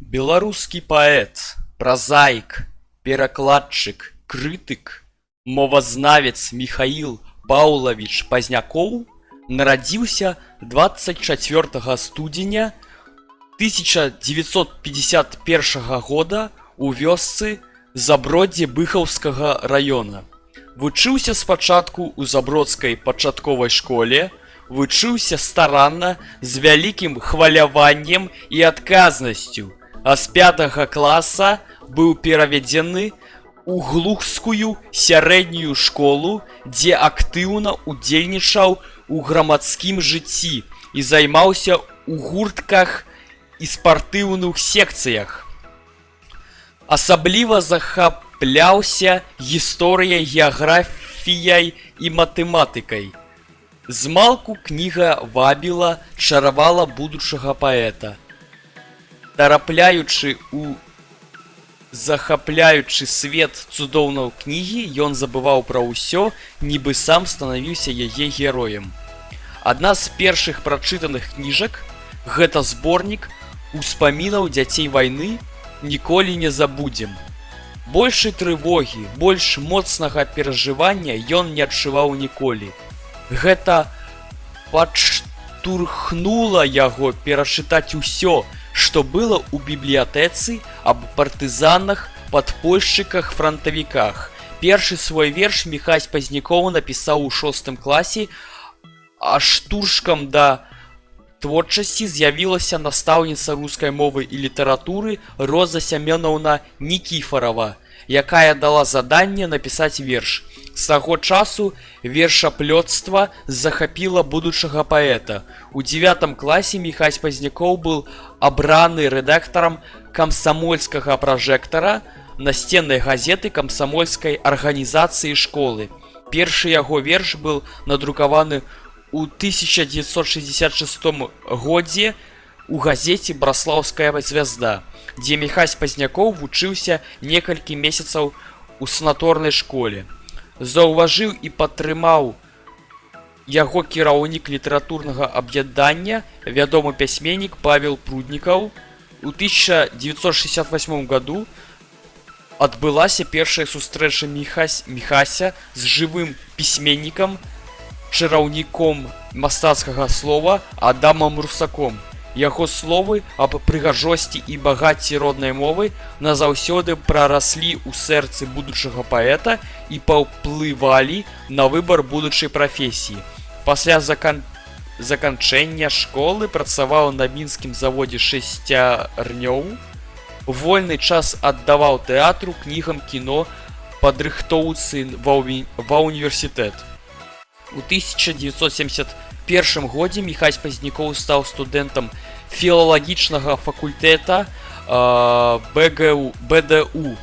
Беларускі паэт, празаік, перакладчык, крытык, мовазнавец Міхаіл Паўлавіч Пазнякоў нарадзіўся 24 студзеня 1951 года ў вёсцы Заброддзе Быхаўскага раёна. Вучыўся спачатку ў забродскай пачатковай школе, вучыўся старанна, з вялікім хваляваннем і адказнасцю, а з 5 класа быў пераведзены ў глухскую сярэднюю школу, дзе актыўна ўдзельнічаў у грамадскім жыцці і займаўся ў гуртках і спартыўных секцыях. Асабліва захапляўся гісторыяй, геаграфіяй і матэматыкай. Змалку кніга вабіла, чаравала будучага паэта. Тарапляючы ў захапляючы свет цудоўнай кнігі, ён забываў пра ўсё, нібы сам станавіўся яе героем. Адна з першых прачытаных кніжак – гэта зборнік успамінаў дзяцей вайны «Ніколі не забудзем». Большай трывогі, больш моцнага перажывання ён не адчуваў ніколі. Гэта падштурхнула яго перачытаць усё, што было ў бібліятэцы аб партызанах, падпольшчыках, франтавіках. Першы свой верш Міхась Пазнякоў напісаў у 6 класе, а штуршкам да творчасці з'явілася настаўніца рускай мовы і літаратуры Роза Сямёнаўна Нікіфарава, якая дала заданне напісаць верш. З таго часу вершаплёцтва захапіла будучага паэта. У 9 класе Міхась Пазнякоў быў абраны рэдактарам камсамольскага пражэктара, насценнай газеты камсамольскай арганізацыі школы. Першы яго верш быў надрукаваны ў 1966 годзе у газеце «Браслаўская звязда», дзе Міхась Пазнякоў вучыўся некалькі месяцаў у санаторнай школе. Заўважыў і падтрымаў яго кіраўнік літаратурнага аб'яднання, вядомы пісьменнік Павел Пруднікаў. У 1968 году адбылася першая сустрэча Міхася з жывым пісьменнікам, чараўніком мастацкага слова Адамам Русаком. Яго словы аб прыгажосці і багацці роднай мовы назаўсёды прараслі ў сэрцы будучага паэта і паўплывалі на выбар будучай прафесіі. Пасля заканчэння школы працаваў на мінскім заводзе шасцярнёў. Вольны час аддаваў тэатру, кнігам, кіно, падрыхтоўцы ва ўніверсітэт. У 1971 годзе Міхась Пазнякоў стаў студэнтам філалагічнага факультэта БДУ.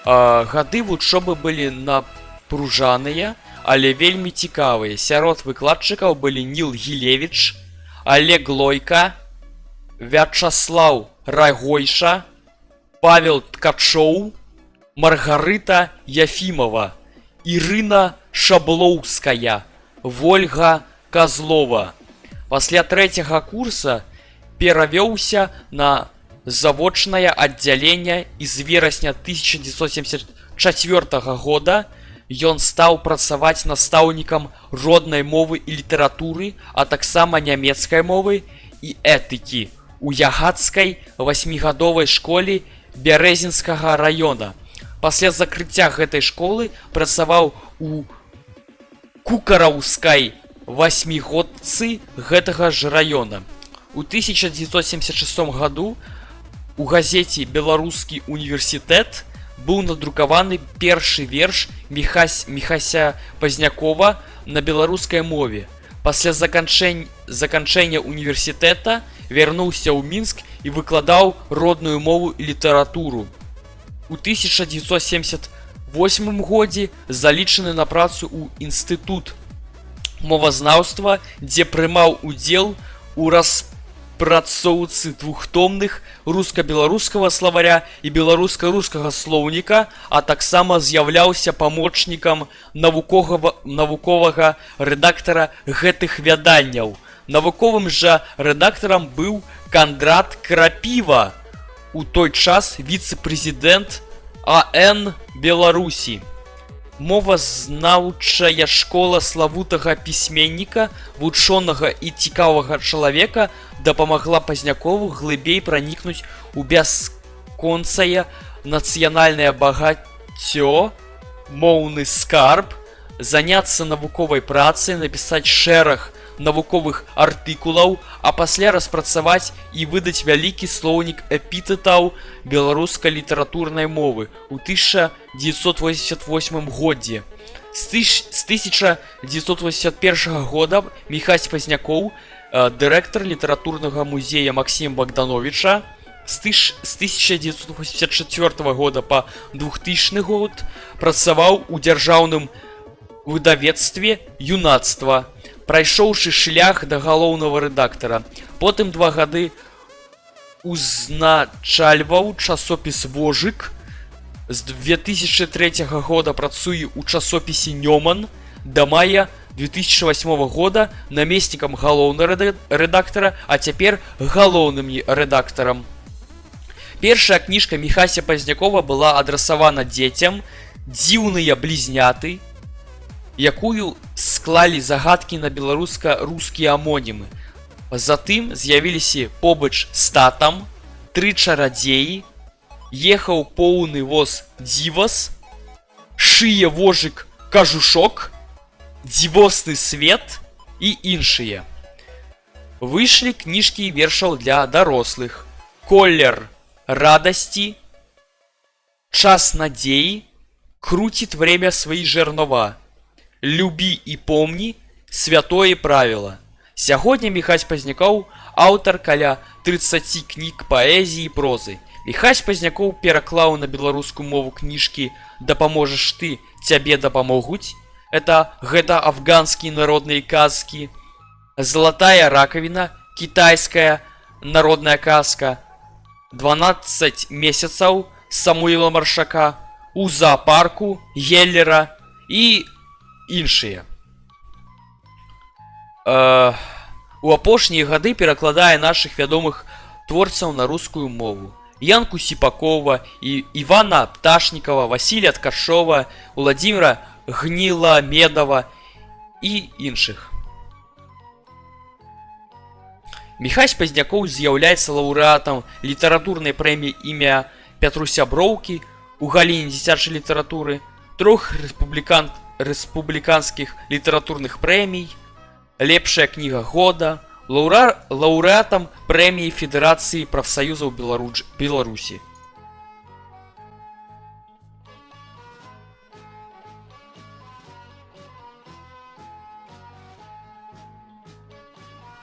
Гады вучобы былі напружаныя, але вельмі цікавыя. Сярод выкладчыкаў былі Ніл Гілевіч, Олег Лойка, Вячаслаў Рагойша, Павел Ткачоў, Маргарыта Яфімова, Ірына Шаблоўская, Вольга Казлова. Пасля 3-го курса перавёўся на завочнае аддзяленне і з верасня 1974 года ён стаў працаваць настаўнікам роднай мовы і літаратуры, а таксама нямецкай мовы і этыкі у Ягадскай 8-гадовай школе Бярэзінскага раёна. Пасля закрыцця гэтай школы працаваў у Кукараўскай 8-годцы гэтага ж раёна. У 1976 году у газеце «Беларускі універсітэт» быў надрукаваны першы верш Міхася Пазнякова на беларускай мове. Пасля заканчэння універсітэта вярнуўся ў Мінск і выкладаў родную мову і літаратуру. У 1978 годзе залічаны на працу ў інстытут мовазнаўства, дзе прымаў удзел у распрацоўцы двухтомных руска-беларускага словаря і беларуска-рускага слоўніка, а таксама з'яўляўся памочнікам навуковага рэдактара гэтых выданняў. Навуковым жа рэдактарам быў Кандрат Крапіва. у той час віцэ-прэзідэнт АН Беларусі. Мовазнаўчая школа славутага пісьменніка, вучонага і цікавага чалавека дапамагла Пазнякову глыбей пранікнуць у бясконцае нацыянальнае багаццё, моўны скарб, заняцца навуковай працай, напісаць шэраг навуковых артыкулаў, а пасля распрацаваць і выдаць вялікі слоўнік эпітэтаў беларускай літаратурнай мовы ў 1988 годзе. З 1981 года Міхась Пазнякоў, дырэктар літаратурнага музея Максіма Богдановича, з 1984 года па 2000 год працаваў у дзяржаўным выдавецтве «Юнацтва», прайшоўшы шлях да галоўнага рэдактара. Потым 2 гады узначальваў часопіс «Вожык». З 2003 года працуе ў часопісе «Нёман». Да мая 2008 года намеснікам галоўнага рэдактара, а цяпер галоўным рэдактарам. Першая кніжка Міхася Пазнякова была адрасавана дзецям «Дзіўныя блізняты», якую склалі загадкі на беларуска-рускія амонімы. Затым з'явіліся «Побач з татам», «Тры чарадзеі», «Ехаў поўны воз дзівас», «Шые вожык кажушок», «Дзівосны свет» і іншыя. Выйшлі кніжкі вершаў для дарослых: «Колер радасці», «Час надзеі», «Крутит время свои жернова», «Люби и помни», «Святое правило». Сягоння Міхась Пазнякоў аўтар каля 30 кніг паэзіі і прозы. Міхась Пазнякоў пераклаў на беларускую мову кніжкі «Дапаможаш ты, цябе дапамогуць». Гэта афганскія народныя казкі, «Золотая раковина», кітайская народная казка, «12 месяцаў» Самуіла Маршака, «У зоопарку» Геллера і іншыя. У апошнія гады перакладае нашых вядомых творцаў на рускую мову: Янку Сіпакова, Івана Пташнікова, Васілія Ткачова, Владзіміра Гніламедава і іншых. Міхась Пазнякоў з'яўляецца лаўрэатам літаратурнай прэміі імя Пятруся Броўкі у галіне дзіцячай літаратуры, 3 рэспубліканскіх літаратурных прэмій, лепшая кніга года, лаўрэатам прэміі Федэрацыі прафсаюзаў Беларусі.